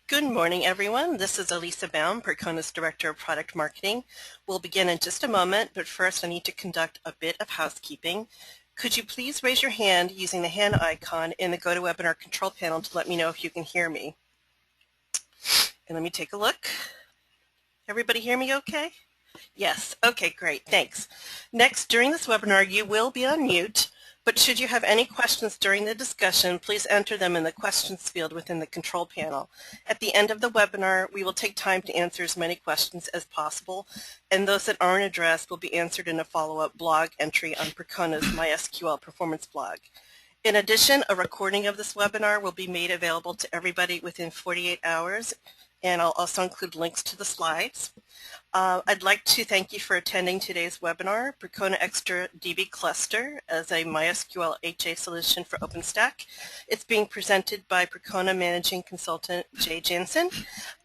Good morning, everyone. This is Elisa Baum, Percona's Director of Product Marketing. We'll begin in just a moment, but first I need to conduct a bit of housekeeping. Could you please raise your hand using the hand icon in the GoToWebinar control panel to let me know if you can hear me? And let me take a look. Everybody hear me okay? Yes. Okay, great. Thanks. Next, during this webinar, you will be on mute, but should you have any questions during the discussion, please enter them in the questions field within the control panel. At the end of the webinar, we will take time to answer as many questions as possible, and those that aren't addressed will be answered in a follow-up blog entry on Percona's MySQL performance blog. In addition, a recording of this webinar will be made available to everybody within 48 hours, and I'll also include links to the slides. I'd like to thank you for attending today's webinar, Percona XtraDB Cluster as a MySQL HA solution for OpenStack. It's being presented by Percona Managing Consultant Jay Jansen,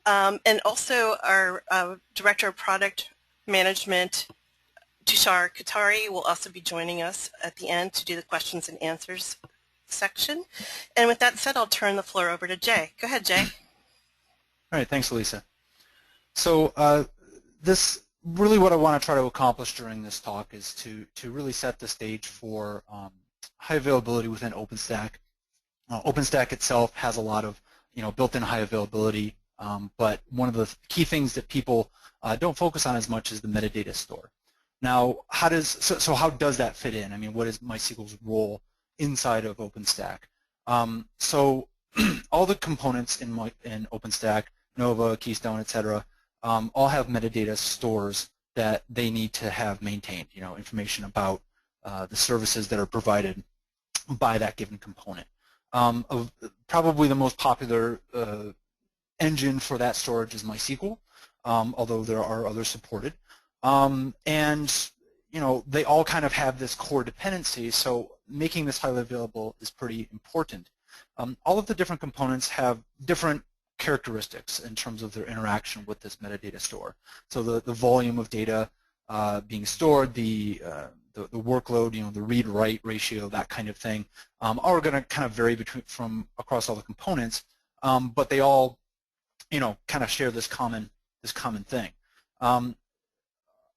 and also our Director of Product Management, Tushar Katari, will also be joining us at the end to do the questions and answers section. And with that said, I'll turn the floor over to Jay. Go ahead, Jay. All right, thanks, Lisa. So this really what I want to try to accomplish during this talk is to really set the stage for high availability within OpenStack. OpenStack itself has a lot of built-in high availability, but one of the key things that people don't focus on as much is the metadata store. Now, how does that fit in? I mean, what is MySQL's role inside of OpenStack? So all the components in OpenStack, Nova, Keystone, etc., all have metadata stores that they need to have maintained, information about the services that are provided by that given component. Probably the most popular engine for that storage is MySQL, although there are others supported. And they all kind of have this core dependency, so making this highly available is pretty important. All of the different components have different characteristics in terms of their interaction with this metadata store. So the volume of data being stored, the workload, the read-write ratio, that kind of thing, are going to kind of vary from across all the components, but they all, kind of share this common thing.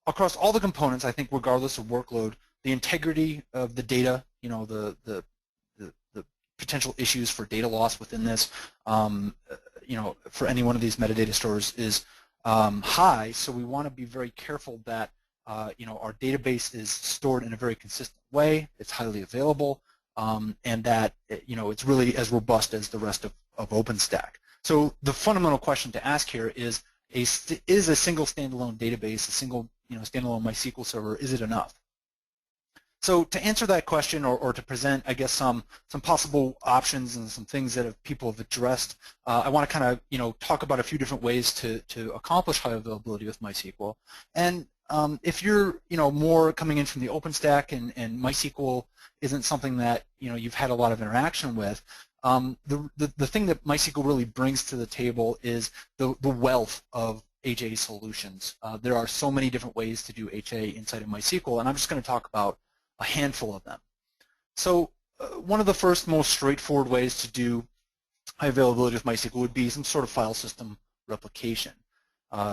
Across all the components, I think, regardless of workload, the integrity of the data, the potential issues for data loss within this, for any one of these metadata stores is high. So we want to be very careful that our database is stored in a very consistent way, it's highly available, and that it's really as robust as the rest of OpenStack. So the fundamental question to ask here is a single standalone database, a single standalone MySQL server, is it enough? So to answer that question, or to present, I guess, some possible options and some things that people have addressed, I want to kind of talk about a few different ways to accomplish high availability with MySQL. And if you're more coming in from the OpenStack and MySQL isn't something that you've had a lot of interaction with, the thing that MySQL really brings to the table is the wealth of HA solutions. There are so many different ways to do HA inside of MySQL, and I'm just going to talk about a handful of them. So one of the first most straightforward ways to do high availability with MySQL would be some sort of file system replication.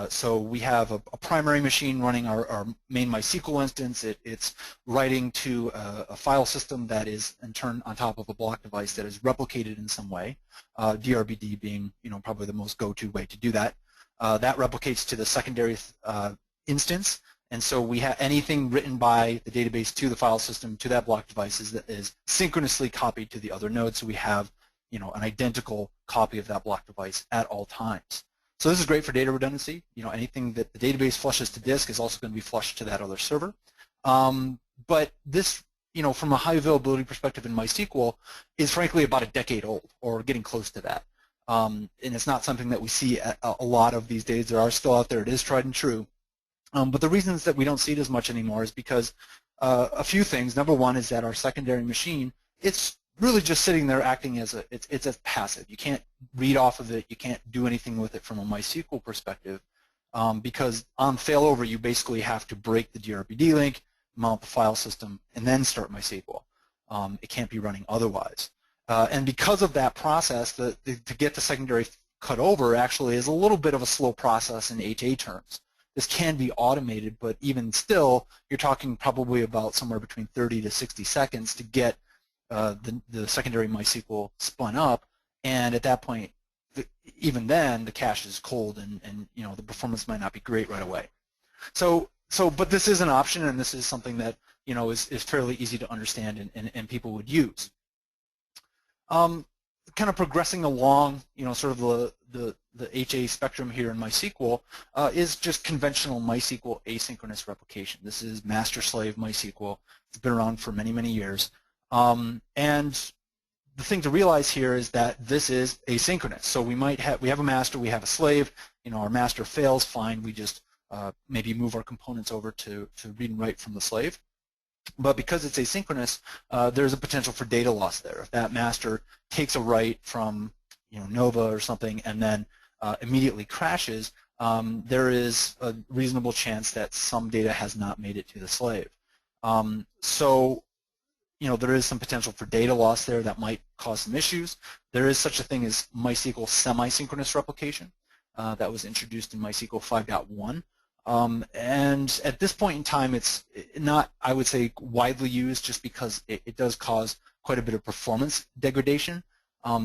So we have a primary machine running our main MySQL instance. It's writing to a file system that is in turn on top of a block device that is replicated in some way, DRBD being probably the most go-to way to do that. That replicates to the secondary instance. And so we have anything written by the database to the file system to that block device is synchronously copied to the other node. So we have an identical copy of that block device at all times. So this is great for data redundancy. Anything that the database flushes to disk is also going to be flushed to that other server. But this, from a high availability perspective in MySQL, is frankly about a decade old or getting close to that. And it's not something that we see a lot of these days. There are still out there. It is tried and true. But the reasons that we don't see it as much anymore is because a few things. Number one is that our secondary machine, it's really just sitting there acting as it's a passive. You can't read off of it. You can't do anything with it from a MySQL perspective because on failover you basically have to break the DRBD link, mount the file system, and then start MySQL. It can't be running otherwise. And because of that process, to get the secondary cut over actually is a little bit of a slow process in HA terms. This can be automated, but even still, you're talking probably about somewhere between 30 to 60 seconds to get the secondary MySQL spun up, and at that point, even then, the cache is cold, and you know the performance might not be great right away. But this is an option, and this is something that you know is fairly easy to understand and people would use. Kind of progressing along, you know, sort of the HA spectrum here in MySQL is just conventional MySQL asynchronous replication. This is master-slave MySQL. It's been around for many, many years. And the thing to realize here is that this is asynchronous. So we have a master, we have a slave. You know, our master fails, fine. We just maybe move our components over to read and write from the slave. But because it's asynchronous, there's a potential for data loss there. If that master takes a write from, you know, Nova or something and then immediately crashes, there is a reasonable chance that some data has not made it to the slave. So, you know, there is some potential for data loss there that might cause some issues. There is such a thing as MySQL semi-synchronous replication that was introduced in MySQL 5.1. And at this point in time, it's not, I would say, widely used just because it does cause quite a bit of performance degradation.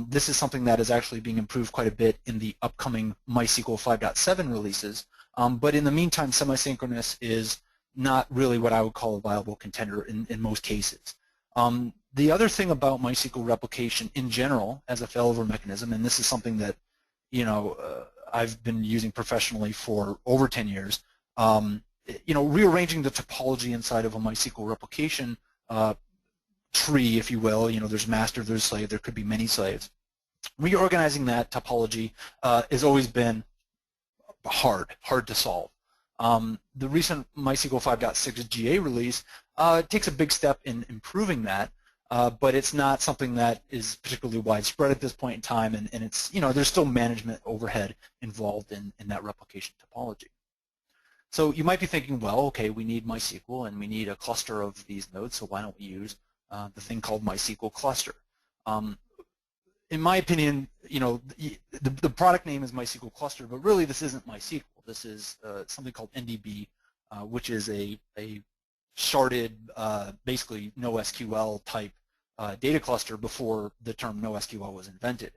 This is something that is actually being improved quite a bit in the upcoming MySQL 5.7 releases. But in the meantime, semi-synchronous is not really what I would call a viable contender in most cases. The other thing about MySQL replication in general as a failover mechanism, and this is something that, you know, I've been using professionally for over 10 years, you know, rearranging the topology inside of a MySQL replication tree, if you will. You know, there's master, there's slave, there could be many slaves. Reorganizing that topology has always been hard to solve. The recent MySQL 5.6 GA release takes a big step in improving that, but it's not something that is particularly widespread at this point in time, and it's, you know, there's still management overhead involved in that replication topology. So you might be thinking, well, okay, we need MySQL and we need a cluster of these nodes, so why don't we use the thing called MySQL Cluster? In my opinion, you know, the product name is MySQL Cluster, but really this isn't MySQL. This is something called NDB, which is a sharded, basically NoSQL type data cluster before the term NoSQL was invented.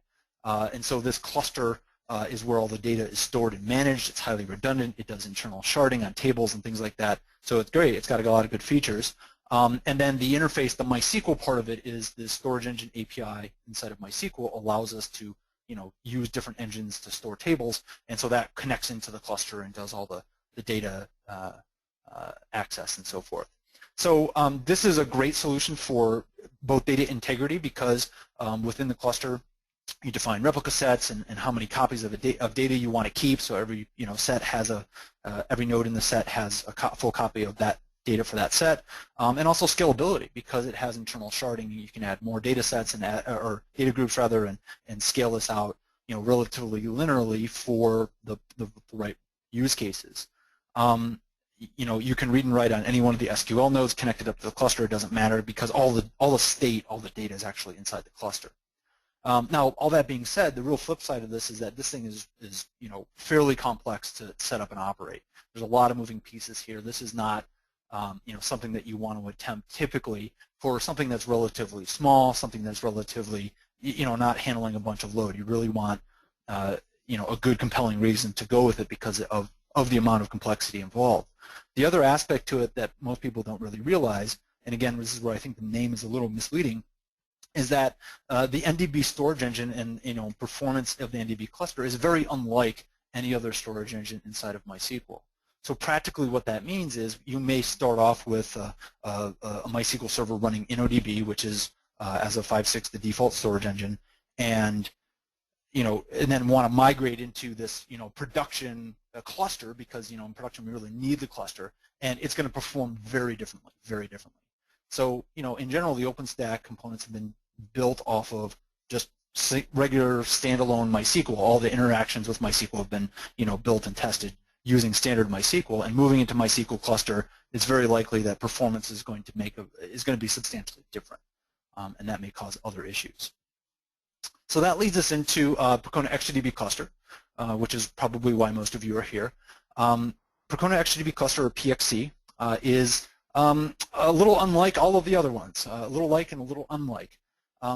And so this cluster is where all the data is stored and managed. It's highly redundant. It does internal sharding on tables and things like that. So it's great. It's got a lot of good features. And then the interface, the MySQL part of it, is the storage engine API inside of MySQL allows us to, you know, use different engines to store tables, and so that connects into the cluster and does all the data access and so forth. So this is a great solution for both data integrity because within the cluster you define replica sets and how many copies of data you want to keep. So every, you know, set has every node in the set has a full copy of that data for that set, and also scalability because it has internal sharding. You can add more data sets and or data groups rather, and scale this out, you know, relatively linearly for the right use cases. You know, you can read and write on any one of the SQL nodes connected up to the cluster. It doesn't matter because all the state, all the data is actually inside the cluster. Now, all that being said, the real flip side of this is that this thing is you know, fairly complex to set up and operate. There's a lot of moving pieces here. This is not you know, something that you want to attempt typically for something that's relatively small, something that's relatively, you know, not handling a bunch of load. You really want you know, a good compelling reason to go with it because of the amount of complexity involved. The other aspect to it that most people don't really realize, and again, this is where I think the name is a little misleading, is that the NDB storage engine and, you know, performance of the NDB cluster is very unlike any other storage engine inside of MySQL. So practically what that means is you may start off with a MySQL server running InnoDB, which is, as of 5.6, the default storage engine, and, you know, and then want to migrate into this, you know, production cluster because, you know, in production we really need the cluster, and it's going to perform very differently, very differently. So, you know, in general, the OpenStack components have been built off of just regular standalone MySQL. All the interactions with MySQL have been, you know, built and tested using standard MySQL, and moving into MySQL cluster, it's very likely that performance is going to be substantially different, and that may cause other issues. So that leads us into Percona XtraDB Cluster, which is probably why most of you are here. Percona XtraDB Cluster, or PXC, is a little unlike all of the other ones, a little like and a little unlike.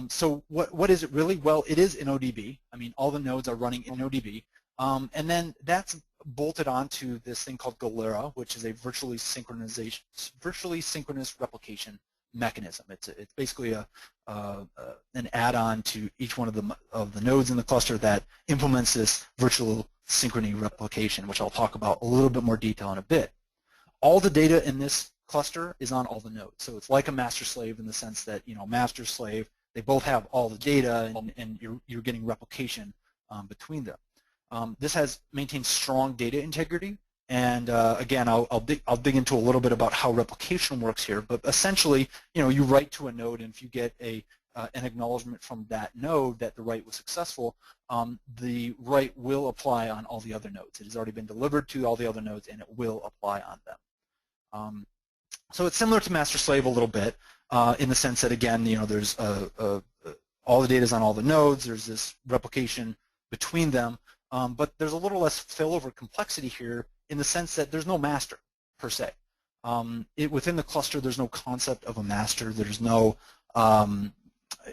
So what is it really? Well, it is in ODB. I mean, all the nodes are running in ODB. And then that's bolted onto this thing called Galera, which is a virtually synchronous replication mechanism. It's basically an add-on to each one of the nodes in the cluster that implements this virtual synchrony replication, which I'll talk about a little bit more detail in a bit. All the data in this cluster is on all the nodes, so it's like a master-slave in the sense that, you know, master-slave, they both have all the data, and you're getting replication between them. This has maintained strong data integrity, and again, I'll dig into a little bit about how replication works here. But essentially, you know, you write to a node, and if you get an acknowledgement from that node that the write was successful, the write will apply on all the other nodes. It has already been delivered to all the other nodes, and it will apply on them. So it's similar to master-slave a little bit in the sense that, again, you know, there's all the data is on all the nodes. There's this replication between them. But there's a little less failover complexity here in the sense that there's no master, per se. Within the cluster, there's no concept of a master. There's no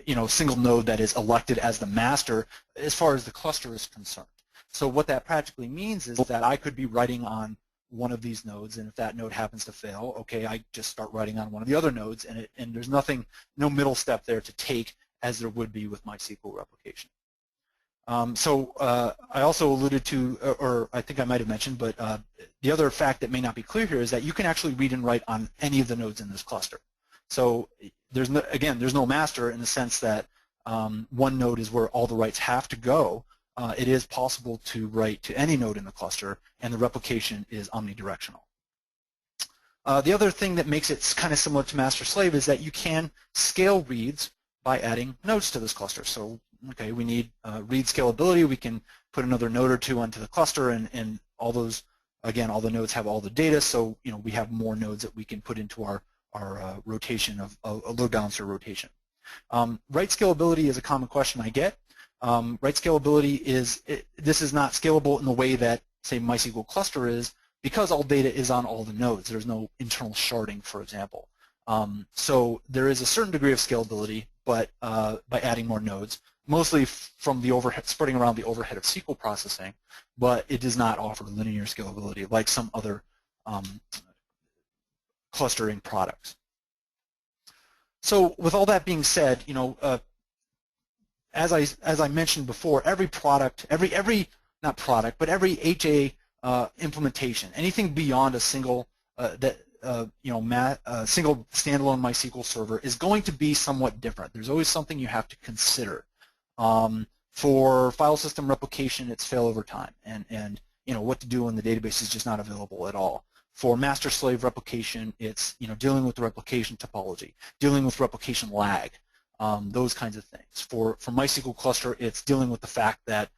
you know, single node that is elected as the master as far as the cluster is concerned. So what that practically means is that I could be writing on one of these nodes, and if that node happens to fail, okay, I just start writing on one of the other nodes, and there's no middle step there to take as there would be with MySQL replication. I also alluded to, or I think I might have mentioned, but the other fact that may not be clear here is that you can actually read and write on any of the nodes in this cluster. So there's no master in the sense that one node is where all the writes have to go. It is possible to write to any node in the cluster, and the replication is omnidirectional. The other thing that makes it kind of similar to master-slave is that you can scale reads by adding nodes to this cluster. So, okay, we need read scalability. We can put another node or two onto the cluster, and all those, again, all the nodes have all the data. So, you know, we have more nodes that we can put into our rotation of a load balancer rotation. Write scalability is a common question I get. Write scalability this is not scalable in the way that, say, MySQL cluster is, because all data is on all the nodes. There's no internal sharding, for example. So there is a certain degree of scalability, but by adding more nodes, mostly from the overhead, spreading around the overhead of SQL processing, but it does not offer linear scalability like some other clustering products. So with all that being said, you know, as I mentioned before, every product, every not product, but every HA implementation, anything beyond a single single standalone MySQL server is going to be somewhat different. There's always something you have to consider. For file system replication, it's failover time, and you know what to do when the database is just not available at all. For master-slave replication, it's, you know, dealing with the replication topology, dealing with replication lag, those kinds of things. For MySQL cluster, it's dealing with the fact that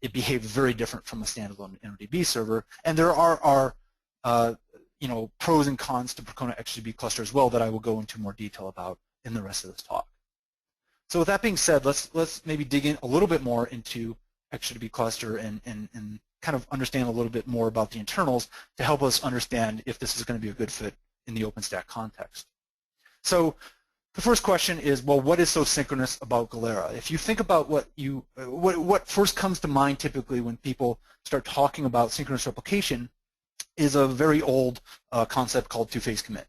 it behaves very different from a standalone InnoDB server, and there are you know, pros and cons to Percona XtraDB Cluster as well that I will go into more detail about in the rest of this talk. So with that being said, let's maybe dig in a little bit more into XtraDB Cluster and kind of understand a little bit more about the internals to help us understand if this is going to be a good fit in the OpenStack context. So the first question is, well, what is so synchronous about Galera? If you think about what first comes to mind typically when people start talking about synchronous replication is a very old concept called two-phase commit.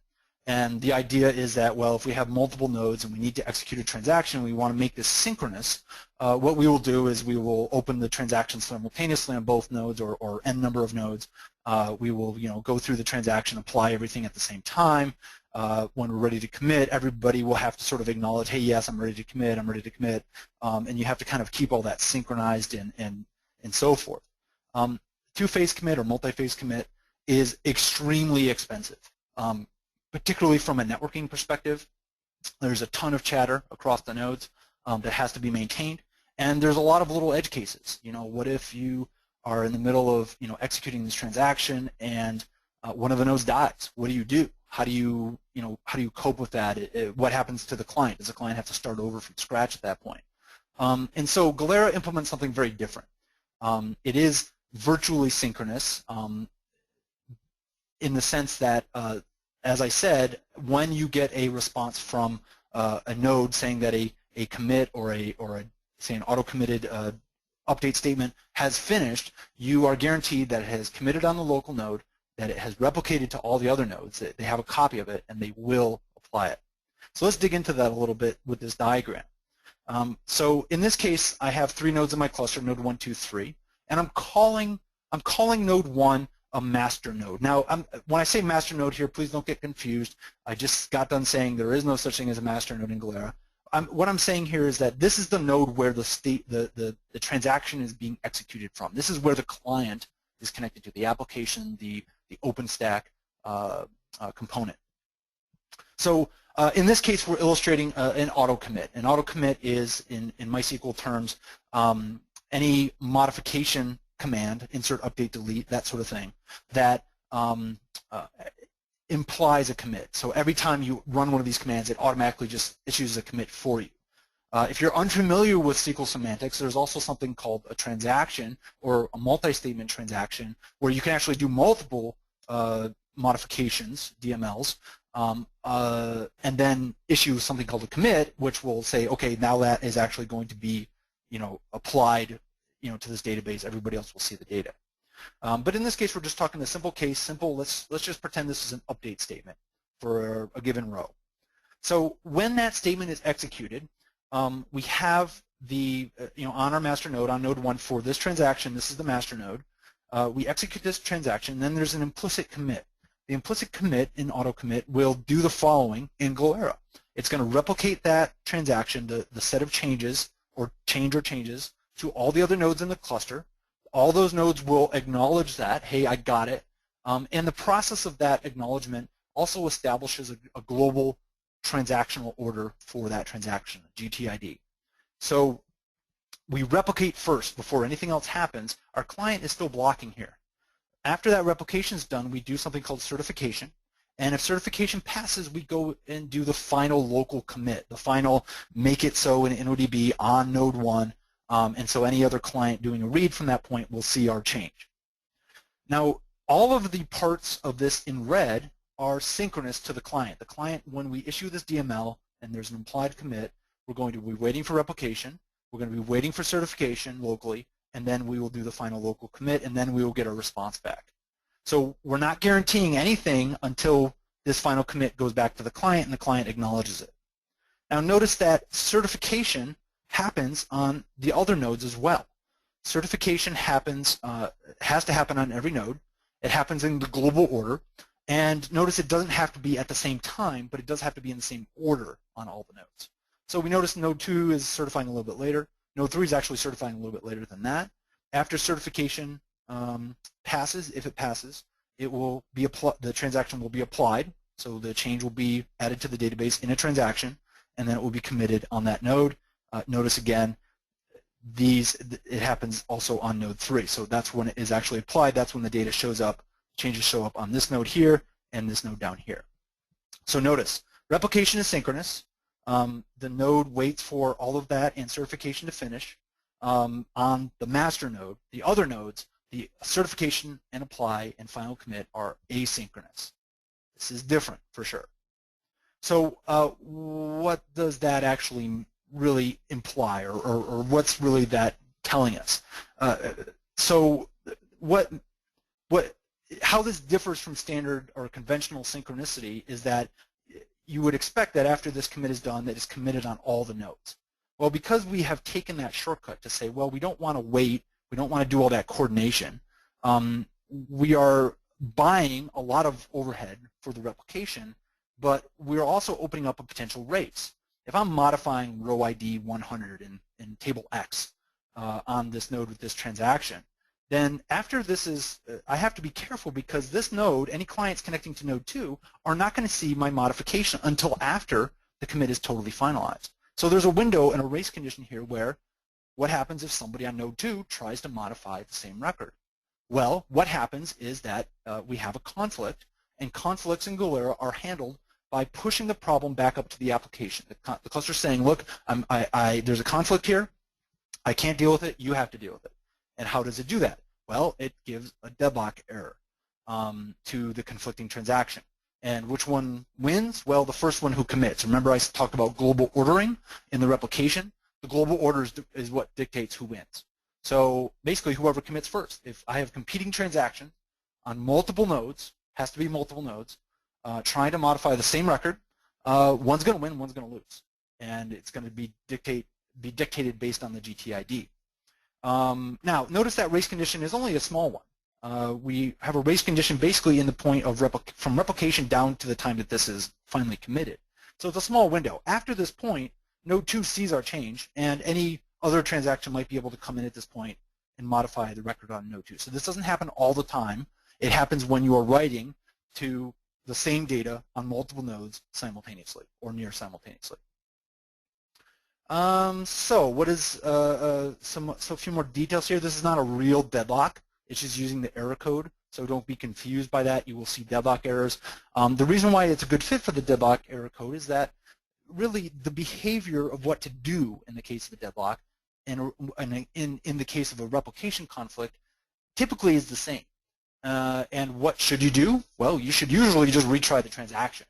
And the idea is that, well, if we have multiple nodes and we need to execute a transaction, we want to make this synchronous, what we will do is we will open the transaction simultaneously on both nodes or n number of nodes. We will, you know, go through the transaction, apply everything at the same time. When we're ready to commit, everybody will have to sort of acknowledge, hey, yes, I'm ready to commit, I'm ready to commit. And you have to kind of keep all that synchronized and so forth. Two-phase commit or multi-phase commit is extremely expensive. Particularly from a networking perspective, there's a ton of chatter across the nodes that has to be maintained, and there's a lot of little edge cases. You know, what if you are in the middle of, you know, executing this transaction and one of the nodes dies? What do you do? How do you cope with that? What happens to the client? Does the client have to start over from scratch at that point? And so Galera implements something very different. It is virtually synchronous in the sense that, as I said, when you get a response from a node saying that a commit or say an auto-committed update statement has finished, you are guaranteed that it has committed on the local node, that it has replicated to all the other nodes, that they have a copy of it, and they will apply it. So let's dig into that a little bit with this diagram. So in this case, I have 3 nodes in my cluster, node 1, 2, 3, and I'm calling node 1 a master node. Now, when I say master node here, please don't get confused. I just got done saying there is no such thing as a master node in Galera. What I'm saying here is that this is the node where the transaction is being executed from. This is where the client is connected to, the application, the OpenStack component. So in this case, we're illustrating an auto commit. An auto commit is, in MySQL terms, any modification command, insert, update, delete, that sort of thing, that implies a commit. So every time you run one of these commands, it automatically just issues a commit for you. If you're unfamiliar with SQL semantics, there's also something called a transaction or a multi-statement transaction where you can actually do multiple modifications, DMLs, and then issue something called a commit, which will say, okay, now that is actually going to be, applied, to this database. Everybody else will see the data. But in this case, we're just talking a simple case. Let's just pretend this is an update statement for a given row. So when that statement is executed, we have the, on our master node, on node 1 for this transaction, this is the master node. We execute this transaction, then there's an implicit commit. The implicit commit in auto commit will do the following in Galera. It's going to replicate that transaction, the set of changes or changes to all the other nodes in the cluster. All those nodes will acknowledge that, hey, I got it. And the process of that acknowledgement also establishes a global transactional order for that transaction, GTID. So we replicate first before anything else happens. Our client is still blocking here. After that replication is done, we do something called certification. And if certification passes, we go and do the final local commit, the final make it so in InnoDB on node 1. And so any other client doing a read from that point will see our change. Now, all of the parts of this in red are synchronous to the client. The client, when we issue this DML and there's an implied commit, we're going to be waiting for replication, we're going to be waiting for certification locally, and then we will do the final local commit, and then we will get a response back. So we're not guaranteeing anything until this final commit goes back to the client and the client acknowledges it. Now notice that certification happens on the other nodes as well. Certification happens, has to happen on every node. It happens in the global order. And notice it doesn't have to be at the same time, but it does have to be in the same order on all the nodes. So we notice node 2 is certifying a little bit later. Node 3 is actually certifying a little bit later than that. After certification passes, if it passes, it will be the transaction will be applied. So the change will be added to the database in a transaction, and then it will be committed on that node. Notice again, it happens also on node 3. So that's when it is actually applied. That's when the data shows up. Changes show up on this node here and this node down here. So notice, replication is synchronous. The node waits for all of that and certification to finish. On the master node, the other nodes, the certification and apply and final commit are asynchronous. This is different for sure. So what does that actually really imply, or what's really that telling us? So how this differs from standard or conventional synchronicity is that you would expect that after this commit is done, that it's committed on all the nodes. Well, because we have taken that shortcut to say, well, we don't want to wait, we don't want to do all that coordination, we are buying a lot of overhead for the replication, but we're also opening up a potential race. If I'm modifying row ID 100 in table X on this node with this transaction, then after this is, I have to be careful because this node, any clients connecting to node 2, are not going to see my modification until after the commit is totally finalized. So there's a window and a race condition here where what happens if somebody on node 2 tries to modify the same record? Well, what happens is that we have a conflict, and conflicts in Galera are handled by pushing the problem back up to the application. The cluster is saying, look, there's a conflict here. I can't deal with it, you have to deal with it. And how does it do that? Well, it gives a deadlock error to the conflicting transaction. And which one wins? Well, the first one who commits. Remember I talked about global ordering in the replication? The global order is what dictates who wins. So basically whoever commits first. If I have competing transactions on multiple nodes, has to be multiple nodes, trying to modify the same record, one's going to win, one's going to lose. And it's going to be dictated based on the GTID. Now, notice that race condition is only a small one. We have a race condition basically in the point of from replication down to the time that this is finally committed. So it's a small window. After this point, node 2 sees our change, and any other transaction might be able to come in at this point and modify the record on node 2. So this doesn't happen all the time. It happens when you are writing to the same data on multiple nodes simultaneously or near simultaneously. So what is a few more details here. This is not a real deadlock. It's just using the error code, so don't be confused by that. You will see deadlock errors. The reason why it's a good fit for the deadlock error code is that really the behavior of what to do in the case of a deadlock and in the case of a replication conflict typically is the same. And what should you do? Well, you should usually just retry the transaction.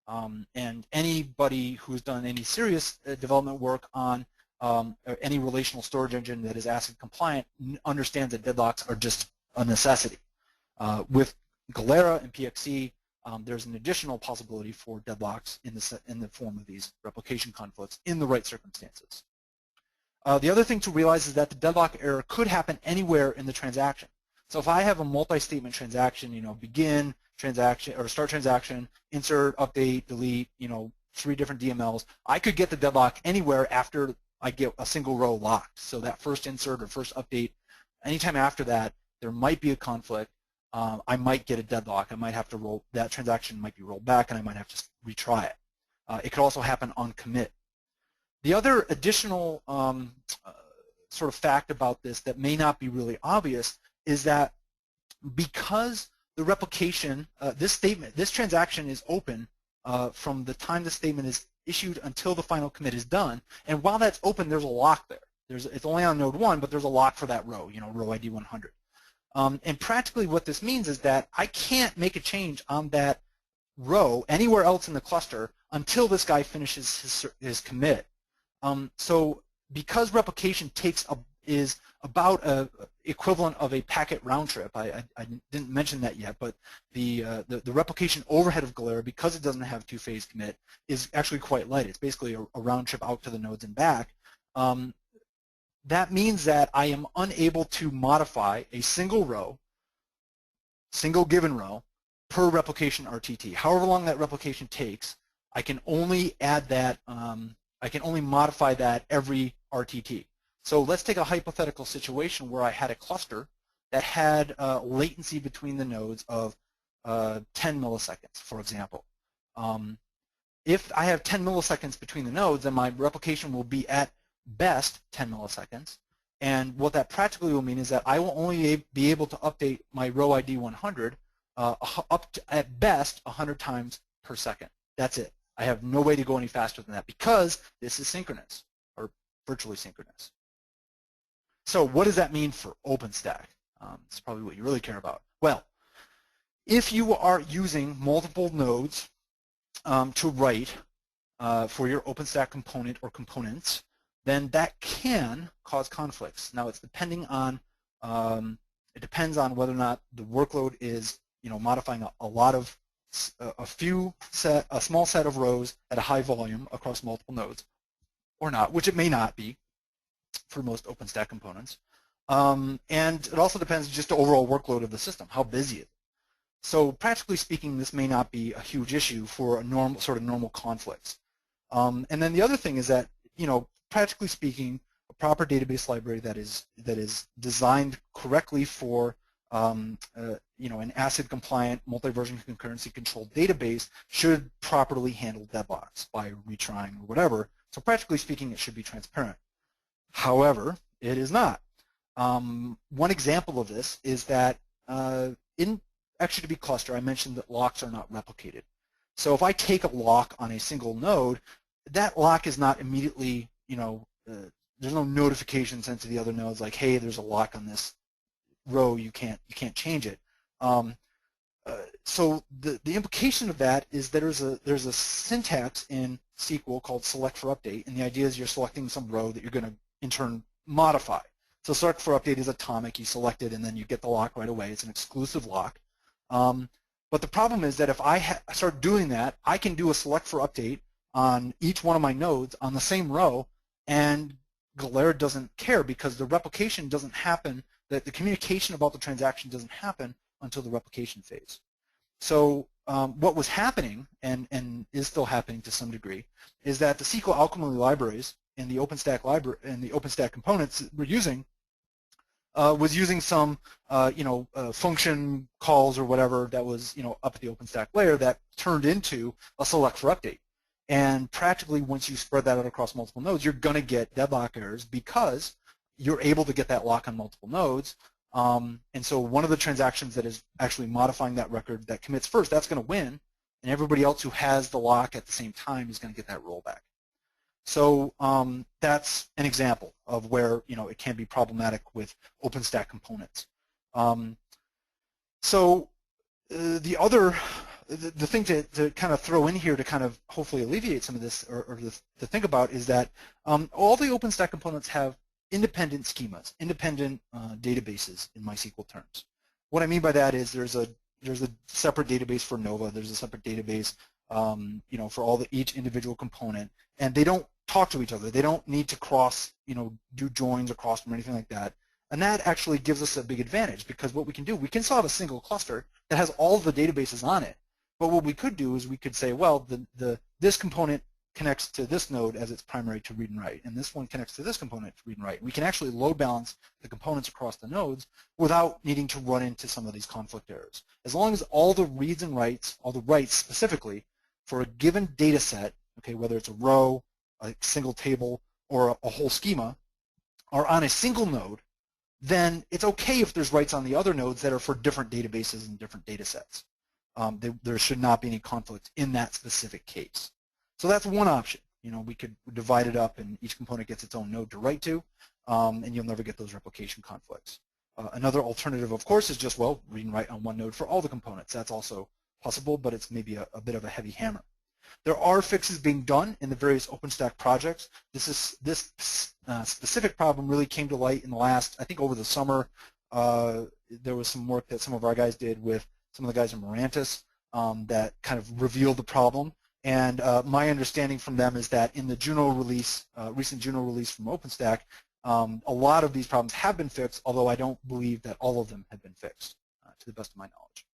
And anybody who's done any serious development work on any relational storage engine that is ACID compliant understands that deadlocks are just a necessity. With Galera and PXC, there's an additional possibility for deadlocks in the form of these replication conflicts in the right circumstances. The other thing to realize is that the deadlock error could happen anywhere in the transaction. So if I have a multi-statement transaction, begin transaction or start transaction, insert, update, delete, 3 different DMLs, I could get the deadlock anywhere after I get a single row locked. So that first insert or first update, anytime after that, there might be a conflict. I might get a deadlock. I might have to roll, that transaction might be rolled back and I might have to retry it. It could also happen on commit. The other additional sort of fact about this that may not be really obvious is that because the replication, this transaction is open from the time the statement is issued until the final commit is done, and while that's open, there's a lock there. It's only on node 1, but there's a lock for that row, row ID 100. And practically what this means is that I can't make a change on that row anywhere else in the cluster until this guy finishes his commit. So because replication is about a equivalent of a packet round trip, I didn't mention that yet, but the replication overhead of Galera, because it doesn't have two-phase commit, is actually quite light. It's basically a round trip out to the nodes and back. That means that I am unable to modify a single row, single given row, per replication RTT. However long that replication takes, I can only add that, I can only modify that every RTT. So let's take a hypothetical situation where I had a cluster that had latency between the nodes of 10 milliseconds, for example. If I have 10 milliseconds between the nodes, then my replication will be at best 10 milliseconds. And what that practically will mean is that I will only be able to update my row ID 100 up to, at best, 100 times per second. That's it. I have no way to go any faster than that because this is synchronous, or virtually synchronous. So what does that mean for OpenStack? It's probably what you really care about. Well, if you are using multiple nodes to write for your OpenStack component or components, then that can cause conflicts. Now, it's depending on it depends on whether or not the workload is modifying a small set of rows at a high volume across multiple nodes, or not, which it may not be for most OpenStack components. And it also depends just the overall workload of the system, how busy it is. So practically speaking, this may not be a huge issue for a normal conflicts. And then the other thing is that, practically speaking, a proper database library that is designed correctly for an ACID compliant multi-version concurrency controlled database should properly handle deadlocks by retrying or whatever. So practically speaking, it should be transparent. However, it is not. One example of this is that in XtraDB Cluster, I mentioned that locks are not replicated. So if I take a lock on a single node, that lock is not immediately, there's no notification sent to the other nodes like, hey, there's a lock on this row, you can't change it. So the implication of that is that there's a syntax in SQL called select for update, and the idea is you're selecting some row that you're going to in turn modify. So select for update is atomic. You select it and then you get the lock right away. It's an exclusive lock. But the problem is that if I start doing that, I can do a select for update on each one of my nodes on the same row, and Galera doesn't care because the replication doesn't happen, that the communication about the transaction doesn't happen until the replication phase. So what was happening, and is still happening to some degree, is that the SQL alchemy libraries and the OpenStack library and the OpenStack components that we're using was using some function calls or whatever that was up at the OpenStack layer that turned into a select for update. And practically, once you spread that out across multiple nodes, you're going to get deadlock errors because you're able to get that lock on multiple nodes. And so one of the transactions that is actually modifying that record that commits first, that's going to win, and everybody else who has the lock at the same time is going to get that rollback. So that's an example of where it can be problematic with OpenStack components. So the thing to kind of throw in here to kind of hopefully alleviate some of this, or to think about, is that all the OpenStack components have independent schemas, independent databases in MySQL terms. What I mean by that is there's a separate database for Nova, there's a separate database for each individual component, and they don't talk to each other. They don't need to cross, do joins across them or anything like that. And that actually gives us a big advantage, because what we can do, we can still have a single cluster that has all the databases on it. But what we could do is we could say, well, this component connects to this node as its primary to read and write, and this one connects to this component to read and write. We can actually load balance the components across the nodes without needing to run into some of these conflict errors. As long as all the reads and writes, all the writes specifically, for a given data set, okay, whether it's a row, a single table, or a whole schema, are on a single node, then it's okay if there's writes on the other nodes that are for different databases and different data sets. There should not be any conflict in that specific case. So that's one option. We could divide it up and each component gets its own node to write to, and you'll never get those replication conflicts. Another alternative, of course, is just, well, read and write on one node for all the components. That's also possible, but it's maybe a bit of a heavy hammer. There are fixes being done in the various OpenStack projects. This specific problem really came to light in the last, I think over the summer, there was some work that some of our guys did with some of the guys in Mirantis that kind of revealed the problem. And my understanding from them is that in the Juno release, recent Juno release from OpenStack, a lot of these problems have been fixed, although I don't believe that all of them have been fixed, to the best of my knowledge.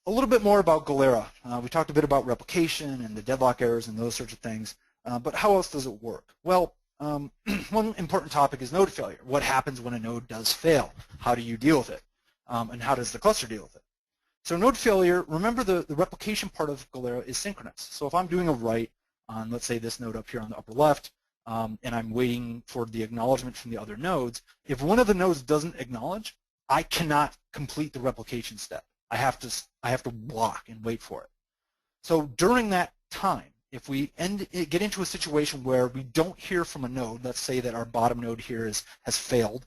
A little bit more about Galera. We talked a bit about replication and the deadlock errors and those sorts of things, but how else does it work? Well, one important topic is node failure. What happens when a node does fail? How do you deal with it? And how does the cluster deal with it? So node failure, remember the replication part of Galera is synchronous. So if I'm doing a write on, let's say, this node up here on the upper left, and I'm waiting for the acknowledgement from the other nodes, if one of the nodes doesn't acknowledge, I cannot complete the replication step. I have to block and wait for it. So during that time, if we get into a situation where we don't hear from a node, let's say that our bottom node here has failed,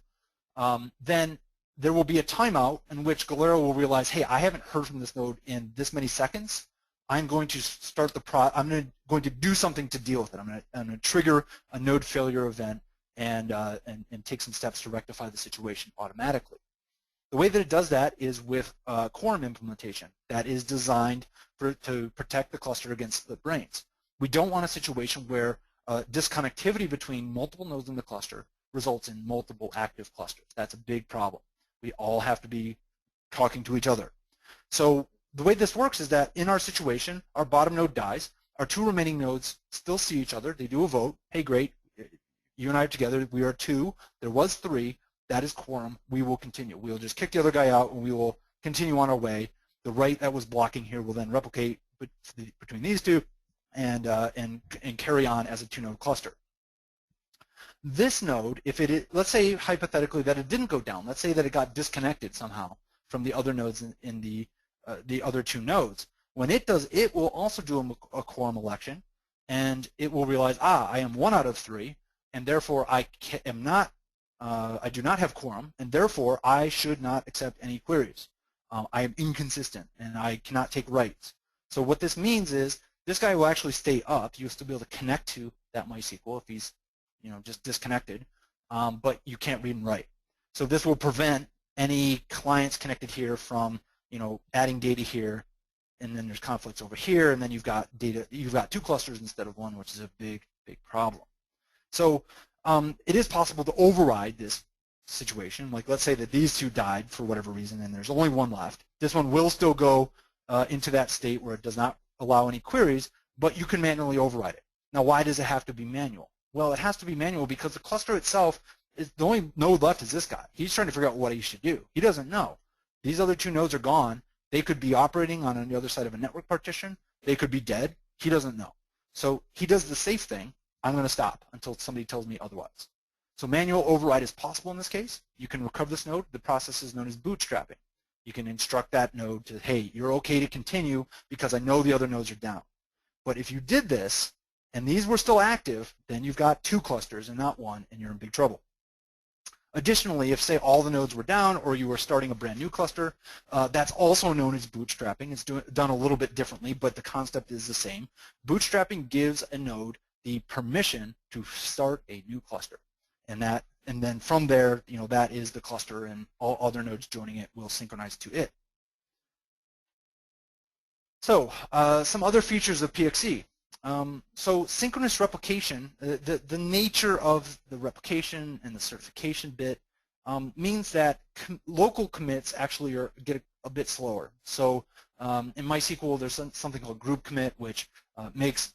then there will be a timeout in which Galera will realize, hey, I haven't heard from this node in this many seconds. I'm going to start I'm going to do something to deal with it. I'm going to trigger a node failure event and take some steps to rectify the situation automatically. The way that it does that is with a Quorum implementation that is designed to protect the cluster against split brains. We don't want a situation where disconnectivity between multiple nodes in the cluster results in multiple active clusters. That's a big problem. We all have to be talking to each other. So the way this works is that in our situation, our bottom node dies. Our two remaining nodes still see each other. They do a vote. Hey, great. You and I are together. We are two. There was three. That is Quorum. We will continue. We'll just kick the other guy out, and we will continue on our way. The write that was blocking here will then replicate between these two and carry on as a two-node cluster. This node, if let's say hypothetically that it didn't go down, let's say that it got disconnected somehow from the other nodes in the other two nodes. When it does, it will also do a Quorum election, and it will realize, I am 1 out of 3, and therefore I do not have quorum, and therefore I should not accept any queries. I am inconsistent, and I cannot take writes. So what this means is this guy will actually stay up. You'll still be able to connect to that MySQL if he's, just disconnected, but you can't read and write. So this will prevent any clients connected here from, adding data here, and then there's conflicts over here, and then you've got 2 clusters instead of 1, which is a big, big problem. So it is possible to override this situation. Like, let's say that these 2 died for whatever reason, and there's only 1 left. This one will still go into that state where it does not allow any queries, but you can manually override it. Now, why does it have to be manual? Well, it has to be manual because the cluster itself, the only node left is this guy. He's trying to figure out what he should do. He doesn't know. These other 2 nodes are gone. They could be operating on the other side of a network partition. They could be dead. He doesn't know. So he does the safe thing. I'm going to stop until somebody tells me otherwise. So manual override is possible in this case. You can recover this node. The process is known as bootstrapping. You can instruct that node to, hey, you're okay to continue because I know the other nodes are down. But if you did this and these were still active, then you've got 2 clusters and not 1, and you're in big trouble. Additionally, if, say, all the nodes were down or you were starting a brand new cluster, that's also known as bootstrapping. It's done a little bit differently, but the concept is the same. Bootstrapping gives a node the permission to start a new cluster. And then from there, that is the cluster, and all other nodes joining it will synchronize to it. So some other features of PXC. So synchronous replication, the nature of the replication and the certification bit means that local commits actually get a bit slower. So in MySQL, there's something called group commit, which makes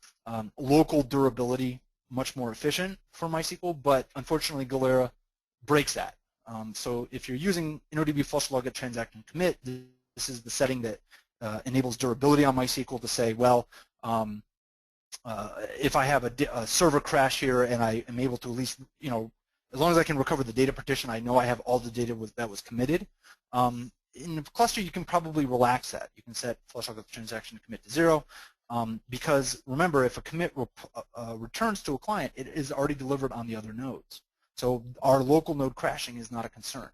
local durability much more efficient for MySQL, but unfortunately Galera breaks that. So if you're using InnoDB flush log at transaction commit, this is the setting that enables durability on MySQL to say, well, if I have a server crash here and I am able to at least, as long as I can recover the data partition, I know I have all the data that was committed. In the cluster, you can probably relax that. You can set flush log at transaction commit to 0. Because remember, if a commit returns to a client, it is already delivered on the other nodes. So our local node crashing is not a concern.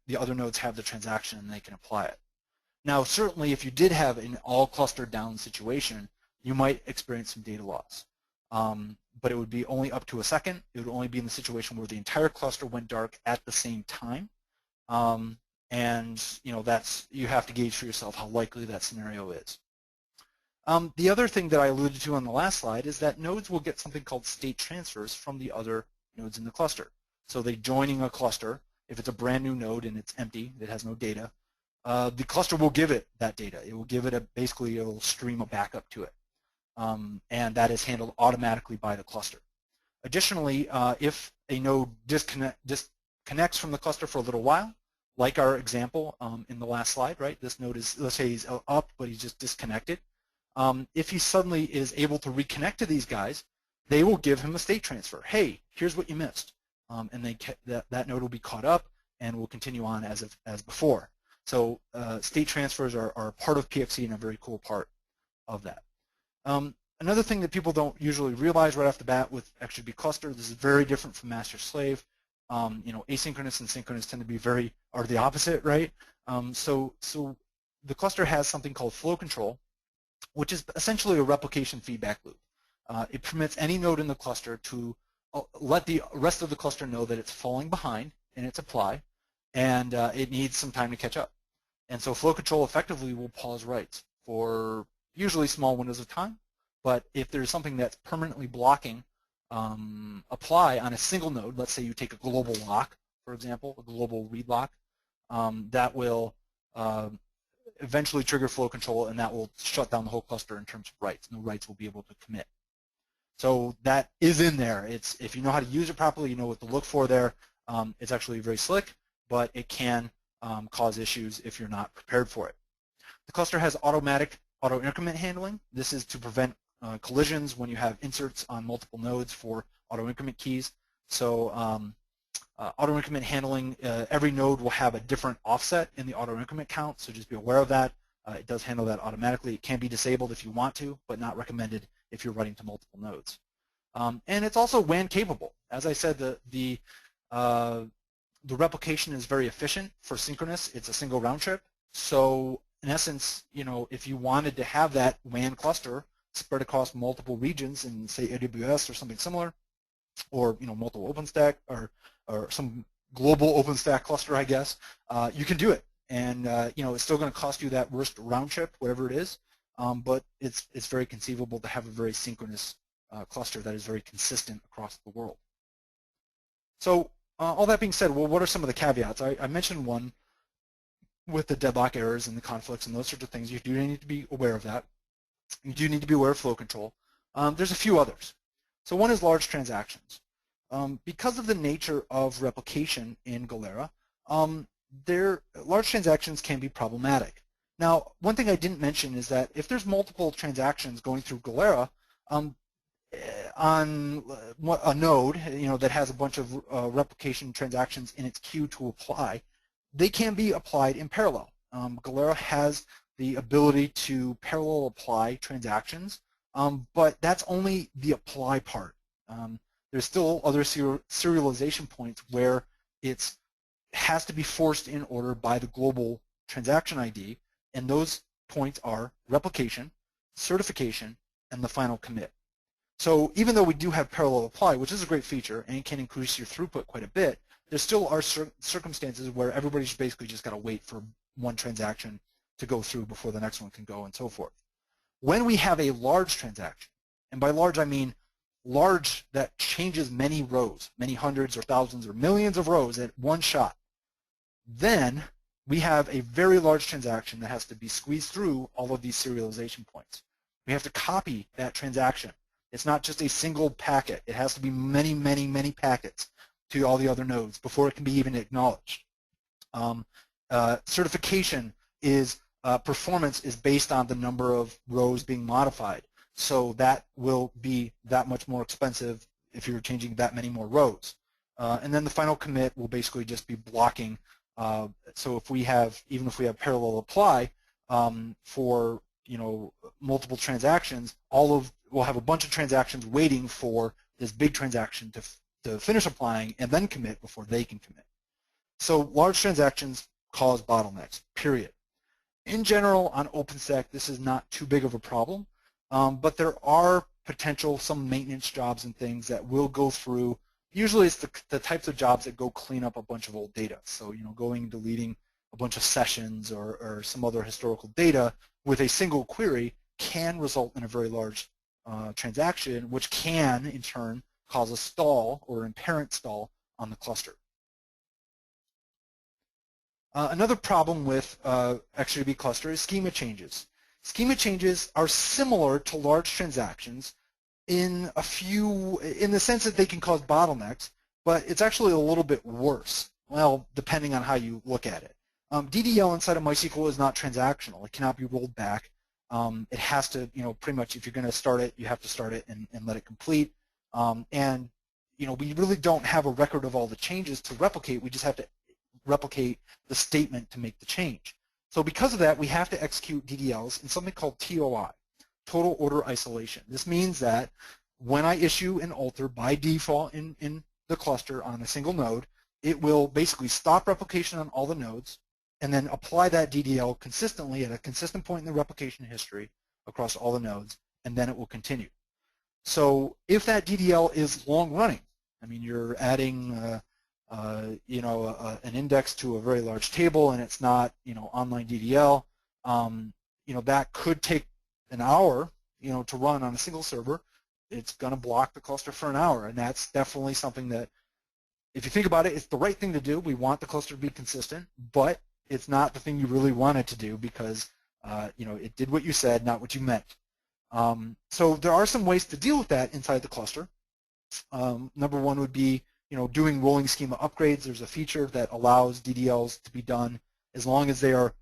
The other nodes have the transaction and they can apply it. Now, certainly, if you did have an all cluster down situation, you might experience some data loss. But it would be only up to a second. It would only be in the situation where the entire cluster went dark at the same time. And you have to gauge for yourself how likely that scenario is. The other thing that I alluded to on the last slide is that nodes will get something called state transfers from the other nodes in the cluster. So they joining a cluster, if it's a brand new node and it's empty, it has no data, the cluster will give it that data. It will give it basically it will stream a backup to it. And that is handled automatically by the cluster. Additionally, if a node disconnects from the cluster for a little while, like our example in the last slide, right? This node is, let's say he's up, but he's just disconnected. If he suddenly is able to reconnect to these guys, they will give him a state transfer. Hey, here's what you missed. And that node will be caught up and will continue on as before. So state transfers are part of PXC and a very cool part of that. Another thing that people don't usually realize right off the bat with XtraDB Cluster, this is very different from master-slave. Asynchronous and synchronous tend to be are the opposite, right? So the cluster has something called flow control, which is essentially a replication feedback loop. It permits any node in the cluster to let the rest of the cluster know that it's falling behind in its apply, and it needs some time to catch up. And so flow control effectively will pause writes for usually small windows of time, but if there's something that's permanently blocking apply on a single node, let's say you take a global lock, for example, a global read lock, that will eventually trigger flow control, and that will shut down the whole cluster in terms of writes. No writes will be able to commit. So that is in there. If you know how to use it properly, you know what to look for there. It's actually very slick, but it can cause issues if you're not prepared for it. The cluster has automatic auto-increment handling. This is to prevent collisions when you have inserts on multiple nodes for auto-increment keys. So auto-increment handling, every node will have a different offset in the auto-increment count, so just be aware of that. It does handle that automatically. It can be disabled if you want to, but not recommended if you're writing to multiple nodes. And it's also WAN capable. As I said, the replication is very efficient for Synchronous. It's a single round trip. So in essence, if you wanted to have that WAN cluster spread across multiple regions in, say, AWS or something similar, or multiple OpenStack or some global OpenStack cluster, I guess, you can do it. And it's still going to cost you that worst round trip, whatever it is, but it's very conceivable to have a very synchronous cluster that is very consistent across the world. So all that being said, well, what are some of the caveats? I mentioned one with the deadlock errors and the conflicts and those sorts of things. You do need to be aware of that. You do need to be aware of flow control. There's a few others. So one is large transactions. Because of the nature of replication in Galera, large transactions can be problematic. Now, one thing I didn't mention is that if there's multiple transactions going through Galera on a node, that has a bunch of replication transactions in its queue to apply, they can be applied in parallel. Galera has the ability to parallel apply transactions, but that's only the apply part. There's still other serialization points where it has to be forced in order by the global transaction ID, and those points are replication, certification, and the final commit. So even though we do have parallel apply, which is a great feature and can increase your throughput quite a bit, there still are circumstances where everybody's basically just got to wait for one transaction to go through before the next one can go and so forth. When we have a large transaction, and by large I mean large that changes many rows, many hundreds or thousands or millions of rows at one shot, then we have a very large transaction that has to be squeezed through all of these serialization points. We have to copy that transaction. It's not just a single packet. It has to be many, many, many packets to all the other nodes before it can be even acknowledged. Certification is performance is based on the number of rows being modified. So that will be that much more expensive if you're changing that many more rows. And then the final commit will basically just be blocking. So if we have, even if we have parallel apply for multiple transactions, we'll have a bunch of transactions waiting for this big transaction to finish applying and then commit before they can commit. So large transactions cause bottlenecks, period. In general, on OpenStack, this is not too big of a problem, but there are some maintenance jobs and things that will go through. Usually it's the types of jobs that go clean up a bunch of old data. So going and deleting a bunch of sessions or some other historical data with a single query can result in a very large transaction, which can in turn cause a stall or inherent stall on the cluster. Another problem with XtraDB cluster is schema changes. Schema changes are similar to large transactions in the sense that they can cause bottlenecks, but it's actually a little bit worse. Well, depending on how you look at it. DDL inside of MySQL is not transactional. It cannot be rolled back. It has to, pretty much if you're going to start it, you have to start it and let it complete. And we really don't have a record of all the changes to replicate. We just have to replicate the statement to make the change. So because of that, we have to execute DDLs in something called TOI, Total Order Isolation. This means that when I issue an alter by default in the cluster on a single node, it will basically stop replication on all the nodes and then apply that DDL consistently at a consistent point in the replication history across all the nodes, and then it will continue. So if that DDL is long running, I mean you're adding an index to a very large table and it's not online DDL, that could take an hour to run on a single server. It's going to block the cluster for an hour, and that's definitely something that, if you think about it, it's the right thing to do. We want the cluster to be consistent, but it's not the thing you really want it to do because it did what you said, not what you meant. So there are some ways to deal with that inside the cluster. Number one would be doing rolling schema upgrades. There's a feature that allows DDLs to be done as long as they are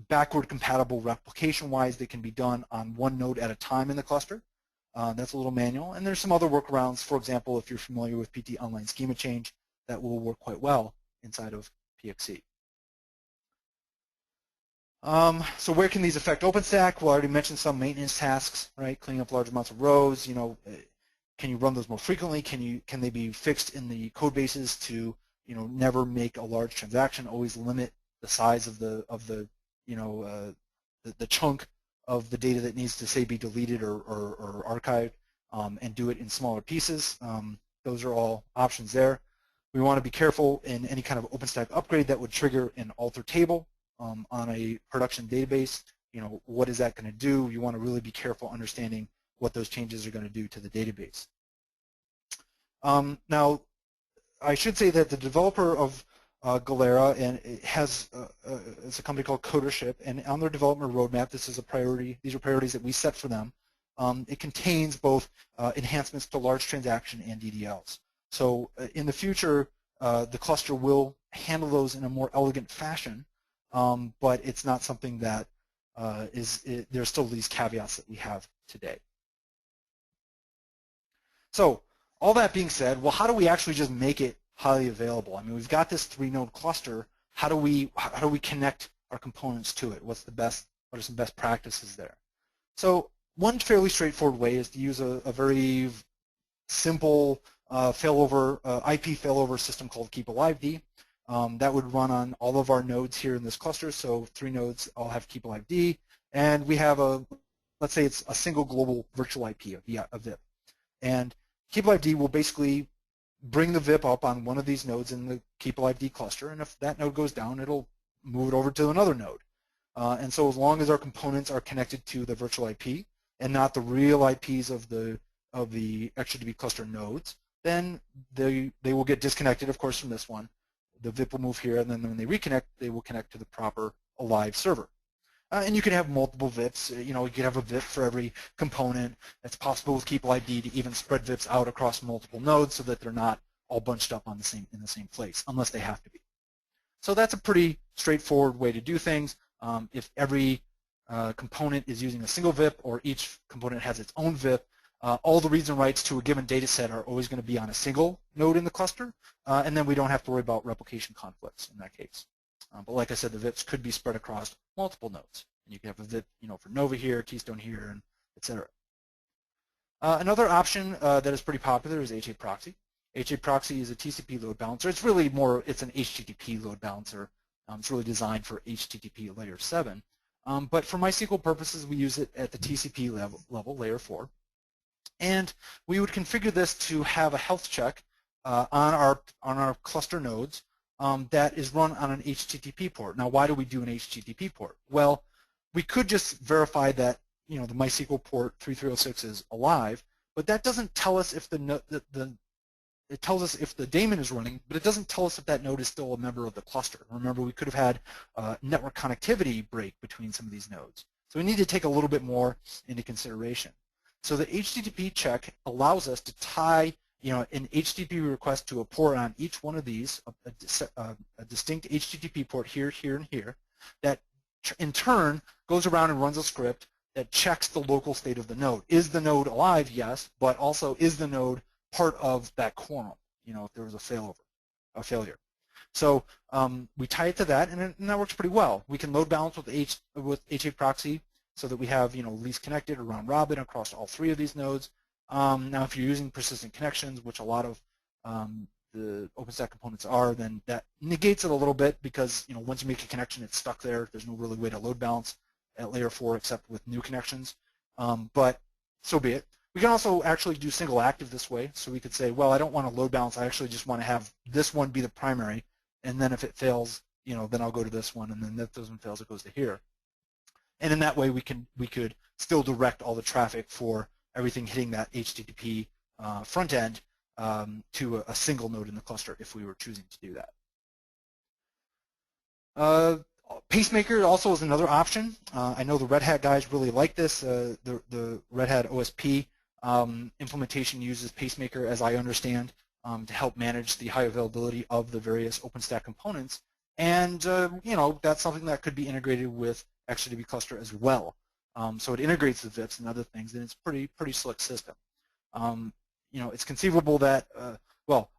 backward compatible replication-wise. They can be done on one node at a time in the cluster. That's a little manual. And there's some other workarounds. For example, if you're familiar with PT Online Schema Change, that will work quite well inside of PXC. So where can these affect OpenStack? Well, I already mentioned some maintenance tasks, right? Cleaning up large amounts of rows. Can you run those more frequently? Can they be fixed in the code bases to never make a large transaction? Always limit the size of the the chunk of the data that needs to say be deleted or archived, and do it in smaller pieces. Those are all options there. We want to be careful in any kind of OpenStack upgrade that would trigger an alter table on a production database. What is that going to do? You want to really be careful understanding what those changes are going to do to the database. Now, I should say that the developer of Galera has it's a company called Codership, and on their development roadmap, this is a priority. These are priorities that we set for them. It contains both enhancements to large transaction and DDLs. So in the future, the cluster will handle those in a more elegant fashion, but it's not something that there's still these caveats that we have today. So all that being said, well, how do we actually just make it highly available? I mean, we've got this 3-node cluster. How do we connect our components to it? What are some best practices there? So one fairly straightforward way is to use a very simple IP failover system called KeepAliveD. That would run on all of our nodes here in this cluster. So 3 nodes all have KeepAliveD, and we have let's say it's a single global virtual IP, a VIP. And KeepAliveD will basically bring the VIP up on one of these nodes in the KeepAliveD cluster, and if that node goes down, it'll move it over to another node. And so as long as our components are connected to the virtual IP and not the real IPs of the XtraDB cluster nodes, then they will get disconnected, of course, from this one. The VIP will move here, and then when they reconnect, they will connect to the proper alive server. And you can have multiple VIPs. You can have a VIP for every component. It's possible with KeepAliveD to even spread VIPs out across multiple nodes so that they're not all bunched up in the same place, unless they have to be. So that's a pretty straightforward way to do things. If every component is using a single VIP or each component has its own VIP, all the reads and writes to a given data set are always going to be on a single node in the cluster, and then we don't have to worry about replication conflicts in that case. But like I said, the VIPs could be spread across multiple nodes. And you can have a VIP, for Nova here, Keystone here, and etc. Another option that is pretty popular is HAproxy. HAproxy is a TCP load balancer. It's really it's an HTTP load balancer. It's really designed for HTTP layer 7. But for MySQL purposes, we use it at the TCP level, layer 4. And we would configure this to have a health check on our cluster nodes that is run on an HTTP port. Now, why do we do an HTTP port? Well, we could just verify that the MySQL port 3306 is alive, but that doesn't tell us if it tells us if the daemon is running, but it doesn't tell us if that node is still a member of the cluster. Remember, we could have had network connectivity break between some of these nodes. So we need to take a little bit more into consideration. So the HTTP check allows us to tie an HTTP request to a port on each one of these, a distinct HTTP port here, here, and here, that in turn goes around and runs a script that checks the local state of the node. Is the node alive? Yes, but also is the node part of that quorum, if there was a failure. So we tie it to that, and that works pretty well. We can load balance with HAproxy so that we have least connected or round robin across all 3 of these nodes. Now, if you're using persistent connections, which a lot of the OpenStack components are, then that negates it a little bit because once you make a connection, it's stuck there. There's no really way to load balance at layer 4 except with new connections. But so be it. We can also actually do single active this way. So we could say, well, I don't want to load balance. I actually just want to have this one be the primary, and then if it fails, then I'll go to this one, and then if this one fails, it goes to here. And in that way, we could still direct all the traffic for everything hitting that HTTP front end to a single node in the cluster if we were choosing to do that. Pacemaker also is another option. I know the Red Hat guys really like this. The Red Hat OSP implementation uses Pacemaker, as I understand, to help manage the high availability of the various OpenStack components. And that's something that could be integrated with XtraDB cluster as well. So it integrates the VIPs and other things, and it's pretty slick system. It's conceivable that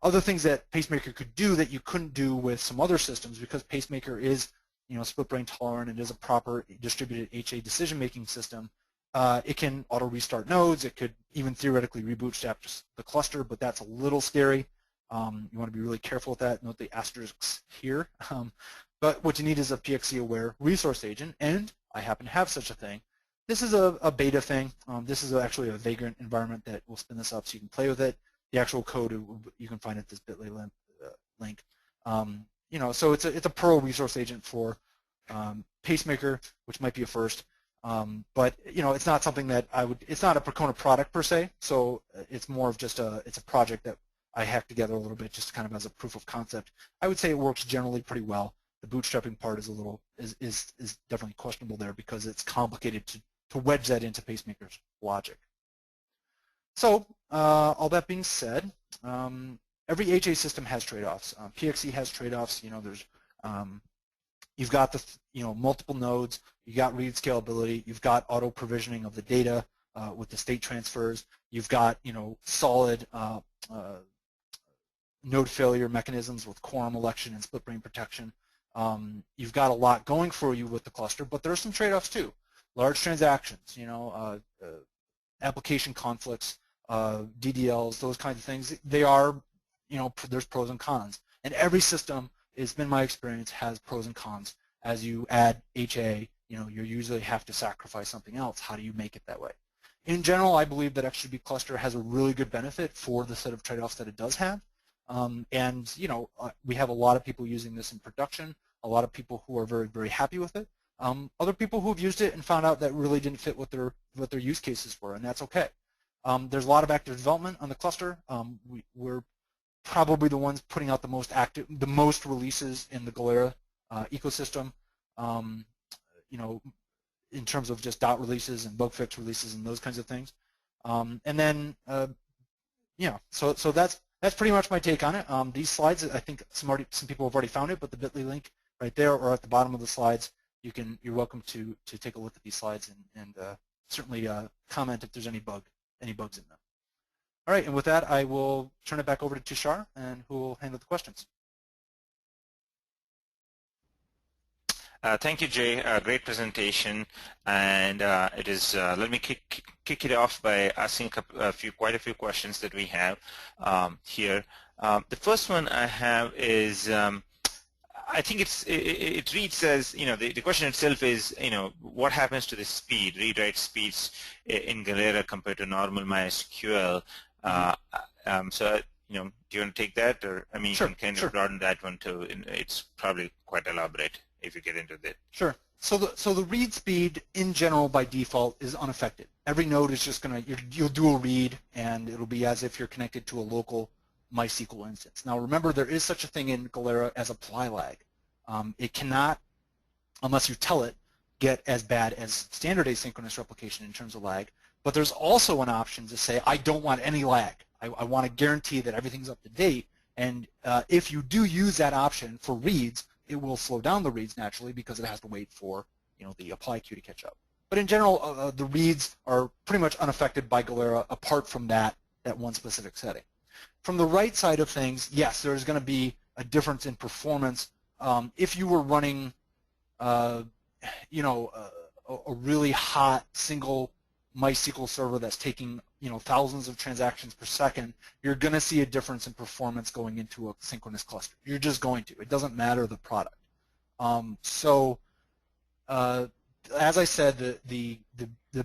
other things that Pacemaker could do that you couldn't do with some other systems, because Pacemaker is split brain tolerant and is a proper distributed HA decision-making system, it can auto restart nodes. It could even theoretically rebootstrap the cluster, but that's a little scary. You want to be really careful with that. Note the asterisks here. But what you need is a PXC-aware resource agent, and I happen to have such a thing. This is a beta thing. This is actually a Vagrant environment that will spin this up so you can play with it. The actual code you can find at this bit.ly link. So it's a Perl resource agent for Pacemaker, which might be a first. But it's not something that it's not a Percona product per se, so it's more of just it's a project that I hacked together a little bit just kind of as a proof of concept. I would say it works generally pretty well. The bootstrapping part is is definitely questionable there because it's complicated to wedge that into Pacemaker's logic. So all that being said, every HA system has trade-offs. PXC has trade-offs. There's you've got the multiple nodes. You got read scalability. You've got auto provisioning of the data with the state transfers. You've got solid node failure mechanisms with quorum election and split brain protection. You've got a lot going for you with the cluster, but there are some trade-offs too. Large transactions, application conflicts, DDLs, those kinds of things. They are, there's pros and cons. And every system, it's been my experience, has pros and cons. As you add HA, you usually have to sacrifice something else. How do you make it that way? In general, I believe that XtraDB Cluster has a really good benefit for the set of trade-offs that it does have. We have a lot of people using this in production, a lot of people who are very, very happy with it. Other people who have used it and found out that really didn't fit what their use cases were, and that's okay. There's a lot of active development on the cluster. We're probably the ones putting out the most releases in the Galera ecosystem. In terms of just dot releases and bug fix releases and those kinds of things. So that's pretty much my take on it. These slides, I think some people have already found it, but the bit.ly link right there or at the bottom of the slides, you're welcome to take a look at these slides and certainly comment if there's any bugs in them. All right, and with that, I will turn it back over to Tushar, and who will handle the questions. Thank you, Jay. Great presentation, and it is. Let me kick it off by asking quite a few questions that we have here. The first one I have is, I think it reads as, the question itself is, what happens to the speed, read-write speeds in Galera compared to normal MySQL? So, do you want to take that, or you Sure, can kind sure. of broaden that one too. It's probably quite elaborate if you get into that. Sure. So the read speed in general by default is unaffected. Every node is just you'll do a read, and it'll be as if you're connected to a local MySQL instance. Now remember, there is such a thing in Galera as apply lag. It cannot, unless you tell it, get as bad as standard asynchronous replication in terms of lag. But there's also an option to say, I don't want any lag. I want to guarantee that everything's up to date. And if you do use that option for reads, it will slow down the reads naturally because it has to wait for the apply queue to catch up. But in general, the reads are pretty much unaffected by Galera apart from that one specific setting. From the right side of things, yes, there's going to be a difference in performance. If you were running, a really hot single MySQL server that's taking thousands of transactions per second, you're going to see a difference in performance going into a synchronous cluster. You're just going to. It doesn't matter the product. As I said, the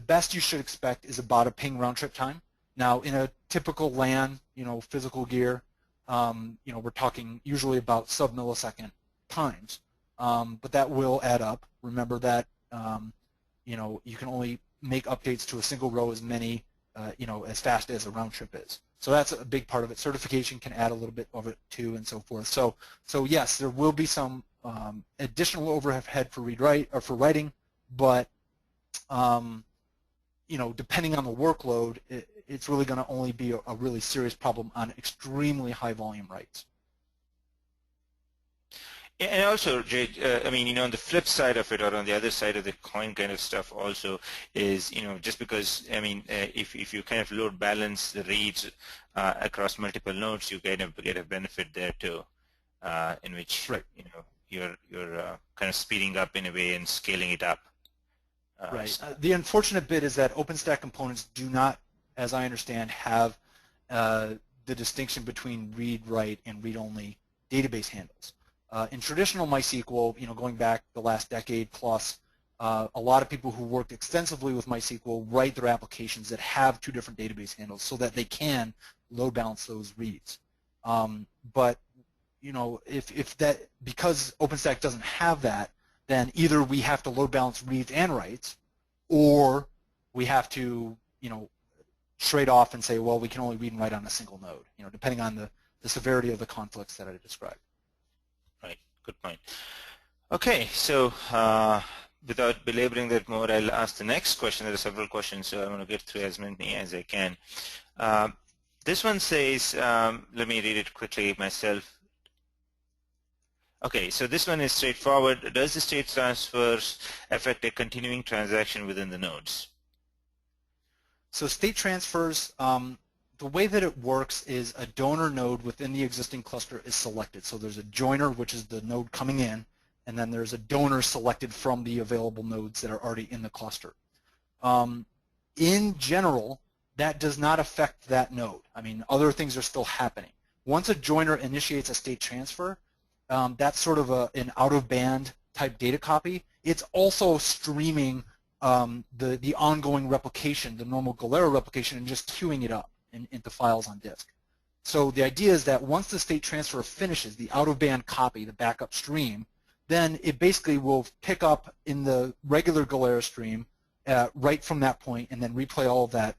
best you should expect is about a ping round trip time. Now, in a typical LAN, physical gear, we're talking usually about sub-millisecond times, but that will add up. Remember that you can only make updates to a single row as many, as fast as a round trip is. So that's a big part of it. Certification can add a little bit of it too, and so forth. So yes, there will be some additional overhead for read-write or for writing, but depending on the workload, it's really going to only be a really serious problem on extremely high volume writes. And also, Jay, on the flip side of it, or on the other side of the coin kind of stuff also is, just because, if you kind of load balance the reads across multiple nodes, you kind of get a benefit there too, in which, right. kind of speeding up in a way and scaling it up. Right. The unfortunate bit is that OpenStack components do not, as I understand, have the distinction between read, write, and read-only database handles. In traditional MySQL, going back the last decade plus, a lot of people who worked extensively with MySQL write their applications that have two different database handles so that they can load balance those reads. But if that, because OpenStack doesn't have that, then either we have to load balance reads and writes, or we have to, trade off and say, well, we can only read and write on a single node, depending on the severity of the conflicts that I described. Right, good point. Okay, so without belaboring that more, I'll ask the next question. There are several questions, so I'm going to get through as many as I can. This one says, let me read it quickly myself. Okay, so this one is straightforward. Does the state transfers affect a continuing transaction within the nodes? So state transfers, the way that it works is a donor node within the existing cluster is selected. So there's a joiner, which is the node coming in, and then there's a donor selected from the available nodes that are already in the cluster. In general, that does not affect that node. I mean, other things are still happening. Once a joiner initiates a state transfer, that's sort of an out-of-band type data copy. It's also streaming the ongoing replication, the normal Galera replication, and just queuing it up into files on disk. So the idea is that once the state transfer finishes, the out-of-band copy, the backup stream, then it basically will pick up in the regular Galera stream right from that point, and then replay all of that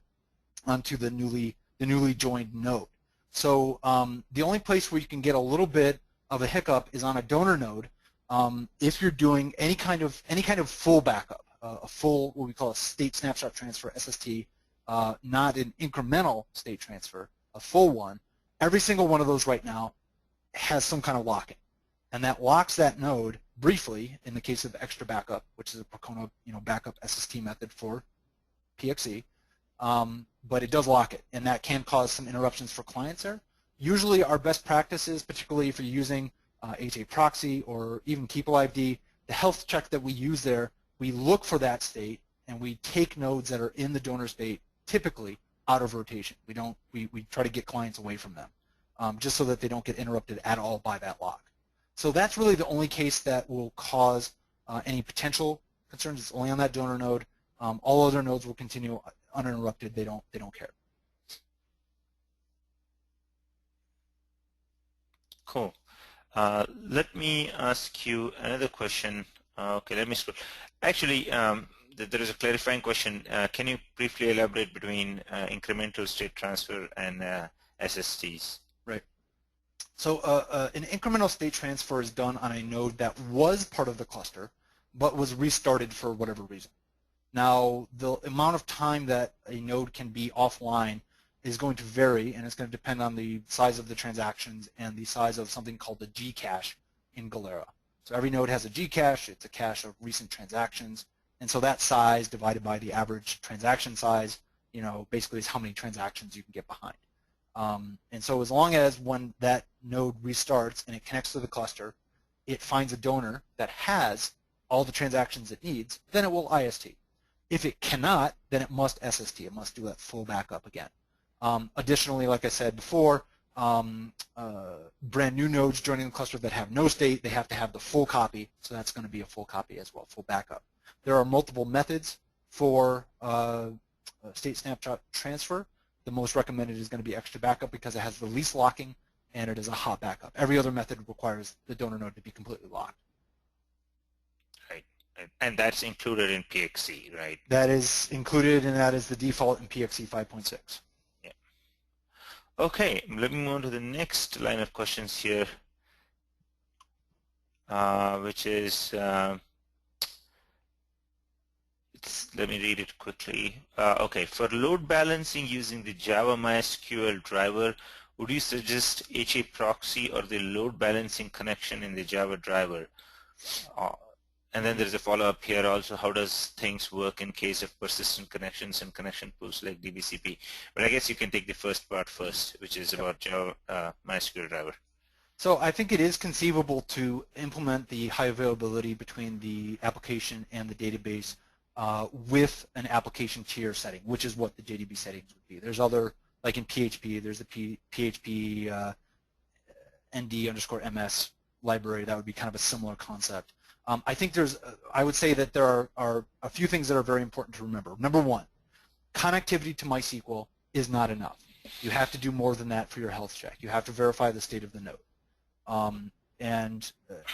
onto the newly joined node. So the only place where you can get a little bit of a hiccup is on a donor node if you're doing any kind of full backup, a full, what we call a state snapshot transfer, SST, not an incremental state transfer, a full one. Every single one of those right now has some kind of locking, and that locks that node briefly in the case of extra backup, which is a Percona backup SST method for PXC, but it does lock it, and that can cause some interruptions for clients there. Usually our best practices, particularly if you're using HAproxy or even KeepAliveD, the health check that we use there, we look for that state and we take nodes that are in the donor state typically out of rotation. We try to get clients away from them just so that they don't get interrupted at all by that lock. So that's really the only case that will cause any potential concerns. It's only on that donor node. All other nodes will continue uninterrupted. They don't care. Cool. Let me ask you another question. Okay, let me scroll. Actually, there is a clarifying question. Can you briefly elaborate between incremental state transfer and SSTs? Right. So an incremental state transfer is done on a node that was part of the cluster, but was restarted for whatever reason. Now, the amount of time that a node can be offline is going to vary, and it's going to depend on the size of the transactions and the size of something called the Gcache in Galera. So every node has a Gcache. It's a cache of recent transactions, and so that size divided by the average transaction size, basically is how many transactions you can get behind. And so as long as when that node restarts and it connects to the cluster, it finds a donor that has all the transactions it needs, then it will IST. If it cannot, then it must SST. It must do that full backup again. Additionally, like I said before, brand new nodes joining the cluster that have no state, they have to have the full copy, so that's going to be a full copy as well, full backup. There are multiple methods for state snapshot transfer. The most recommended is going to be extra backup because it has the least locking and it is a hot backup. Every other method requires the donor node to be completely locked. Right, and that's included in PXC, right? That is included, and that is the default in PXC 5.6. Okay, let me move on to the next line of questions here, which is, let me read it quickly. Okay, for load balancing using the Java MySQL driver, would you suggest HAproxy or the load balancing connection in the Java driver? And then there's a follow-up here also, how does things work in case of persistent connections and connection pools like DBCP? But I guess you can take the first part first, which is about Java MySQL driver. So I think it is conceivable to implement the high availability between the application and the database with an application tier setting, which is what the JDB settings would be. There's other, like in PHP, there's the PHP ND_MS library that would be kind of a similar concept. I think I would say that there are a few things that are very important to remember. Number one, connectivity to MySQL is not enough. You have to do more than that for your health check. You have to verify the state of the node.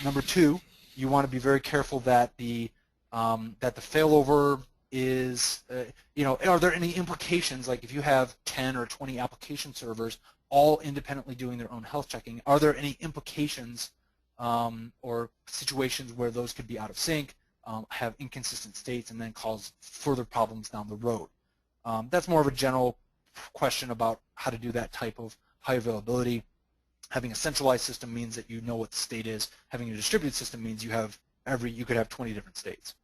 Number two, you want to be very careful that the failover is, are there any implications, like if you have 10 or 20 application servers all independently doing their own health checking, are there any implications or situations where those could be out of sync, have inconsistent states, and then cause further problems down the road? That's more of a general question about how to do that type of high availability. Having a centralized system means that you know what the state is. Having a distributed system means you could have 20 different states,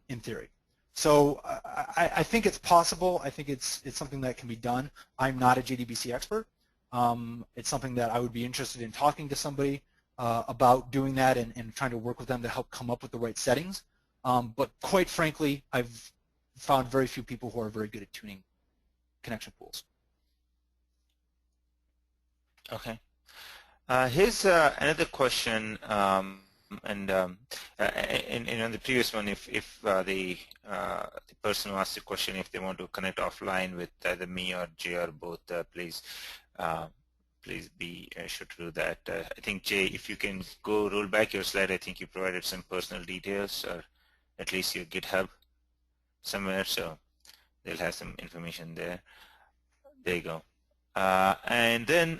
in theory. So I think it's possible. I think it's something that can be done. I'm not a JDBC expert. It's something that I would be interested in talking to somebody about doing that and trying to work with them to help come up with the right settings. But quite frankly, I've found very few people who are very good at tuning connection pools. Okay. Here's another question, and in the previous one, if the person who asked the question, if they want to connect offline with either me or Jay or both, please be sure to do that. I think, Jay, if you can roll back your slide, I think you provided some personal details, or at least your GitHub somewhere, so they'll have some information there. There you go. And then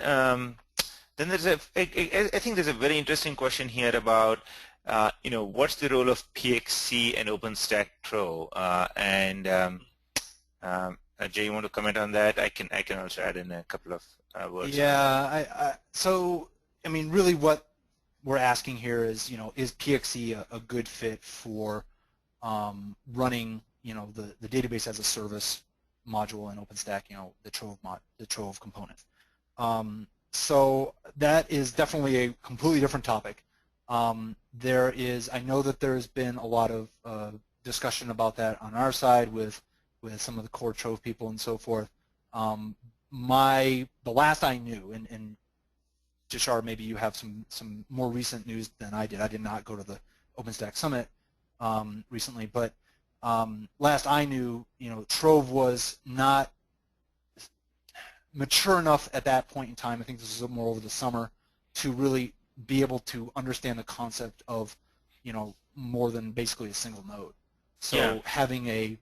there's I think there's a very interesting question here about what's the role of PXC and OpenStack Trove? Jay, you want to comment on that? I can also add in a couple of words. Yeah. So I mean, really, what we're asking here is, is PXC a good fit for running, the database as a service module in OpenStack, the Trove component. So that is definitely a completely different topic. I know that there's been a lot of discussion about that on our side with some of the core Trove people and so forth. The last I knew, and Jashar, maybe you have some more recent news than I did. I did not go to the OpenStack Summit recently, but last I knew, Trove was not mature enough at that point in time. I think this was more over the summer to really be able to understand the concept of, more than basically a single node. So yeah, having an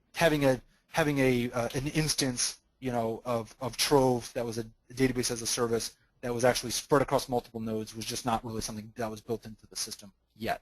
instance, of Trove that was a database as a service that was actually spread across multiple nodes was just not really something that was built into the system yet.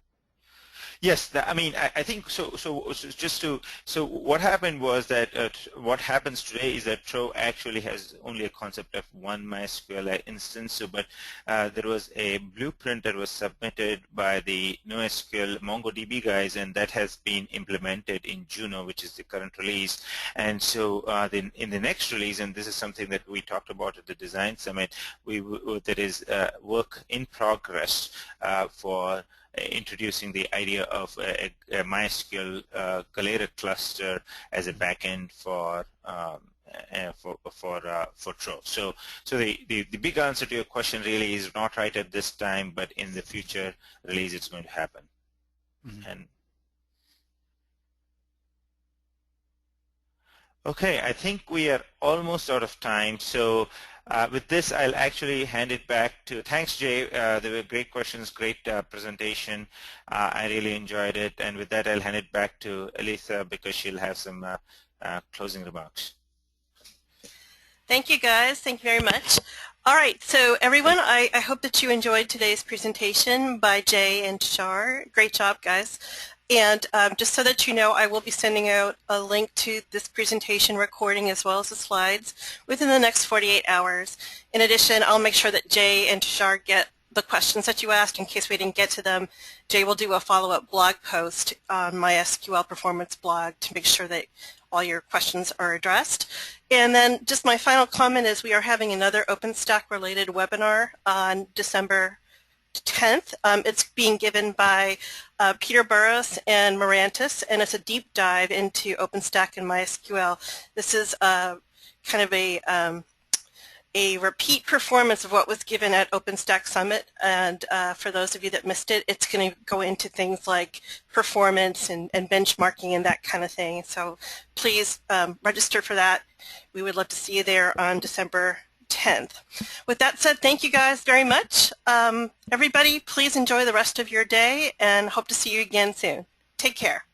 Yes, I think so. So what happened was that what happens today is that Trove actually has only a concept of one MySQL instance. So, but there was a blueprint that was submitted by the NoSQL MongoDB guys, and that has been implemented in Juno, which is the current release. And so then in the next release, and this is something that we talked about at the Design Summit, there is work in progress for introducing the idea of a MySQL Galera cluster as a backend for Trove. So the big answer to your question really is not right at this time, but in the future release it's going to happen. Mm-hmm. And okay, I think we are almost out of time. So with this, I'll actually hand it back to, thanks Jay, there were great questions, great presentation. I really enjoyed it, and with that I'll hand it back to Elisa because she'll have some closing remarks. Thank you guys, thank you very much. All right, so everyone, I hope that you enjoyed today's presentation by Jay and Tushar. Great job, guys. And just so that you know, I will be sending out a link to this presentation recording as well as the slides within the next 48 hours. In addition, I'll make sure that Jay and Tushar get the questions that you asked in case we didn't get to them. Jay will do a follow-up blog post on MySQL Performance blog to make sure that all your questions are addressed. And then just my final comment is we are having another OpenStack related webinar on December 10th. It's being given by Peter Burrows and Morantis, and it's a deep dive into OpenStack and MySQL. This is kind of a repeat performance of what was given at OpenStack Summit, and for those of you that missed it, it's going to go into things like performance and benchmarking and that kind of thing. So please register for that. We would love to see you there on December 10th. With that said, thank you guys very much. Everybody, please enjoy the rest of your day and hope to see you again soon. Take care.